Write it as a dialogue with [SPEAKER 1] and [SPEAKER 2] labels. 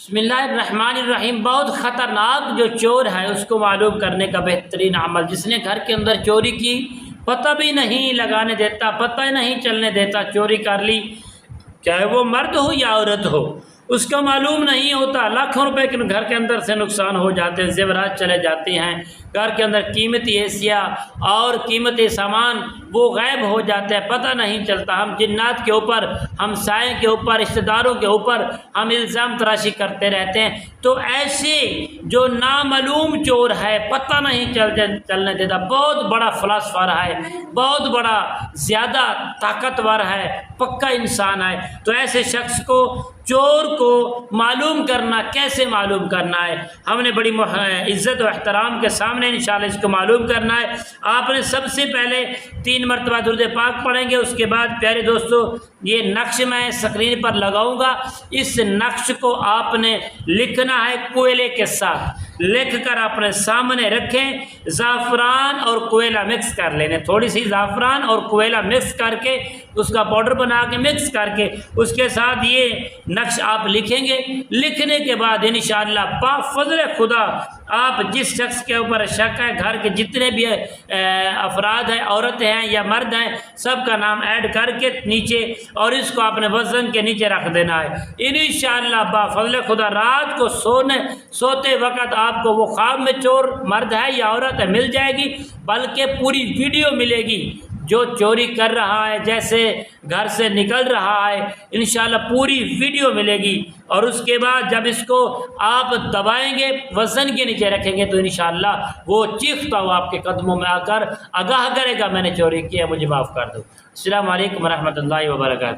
[SPEAKER 1] بسم اللہ الرحمن الرحیم۔ بہت خطرناک جو چور ہے اس کو معلوم کرنے کا بہترین عمل، جس نے گھر کے اندر چوری کی، پتہ بھی نہیں لگانے دیتا، پتہ نہیں چلنے دیتا، چوری کر لی، چاہے وہ مرد ہو یا عورت ہو، اس کا معلوم نہیں ہوتا، لاکھوں روپے کے گھر کے اندر سے نقصان ہو جاتے ہیں، زیورات چلے جاتے ہیں، گھر کے اندر قیمتی اشیاء اور قیمتی سامان وہ غائب ہو جاتے ہیں، پتہ نہیں چلتا۔ ہم جنات کے اوپر، ہمسائے کے اوپر، رشتہ داروں کے اوپر ہم الزام تراشی کرتے رہتے ہیں۔ تو ایسے جو نامعلوم چور ہے، پتہ نہیں چلنے دیتا، بہت بڑا فلاسفر ہے، بہت بڑا زیادہ طاقتور ہے، پکا انسان ہے، تو ایسے شخص کو، چور کو معلوم کرنا، کیسے معلوم کرنا ہے؟ ہم نے بڑی عزت و احترام کے سامنے انشاءاللہ اس کو معلوم کرنا ہے۔ آپ نے سب سے پہلے 3 مرتبہ درود پاک پڑھیں گے، اس کے بعد پیارے دوستو یہ نقش میں اسکرین پر لگاؤں گا، اس نقش کو آپ نے لکھنا ہے کوئلے کے ساتھ، لکھ کر اپنے سامنے رکھیں، زعفران اور کوئلہ مکس کر لینے، تھوڑی سی زعفران اور کوئلہ مکس کر کے اس کا پاؤڈر بنا کے مکس کر کے اس کے ساتھ یہ نقش آپ لکھیں گے۔ لکھنے کے بعد انشاءاللہ بفضل خدا آپ جس شخص کے اوپر شک ہے، گھر کے جتنے بھی افراد ہیں، عورتیں ہیں یا مرد ہیں، سب کا نام ایڈ کر کے نیچے، اور اس کو اپنے وزن کے نیچے رکھ دینا ہے۔ انشاءاللہ بفضل خدا رات کو سوتے وقت آپ کو وہ خواب میں چور مرد ہے یا عورت ہے مل جائے گی، بلکہ پوری ویڈیو ملے گی، جو چوری کر رہا ہے، جیسے گھر سے نکل رہا ہے، انشاءاللہ پوری ویڈیو ملے گی۔ اور اس کے بعد جب اس کو آپ دبائیں گے، وزن کے نیچے رکھیں گے، تو انشاءاللہ وہ چیختا ہوا آپ کے قدموں میں آ کر آگاہ کرے گا، میں نے چوری کیا، مجھے معاف کر دو۔ السلام علیکم ورحمۃ اللہ وبرکاتہ۔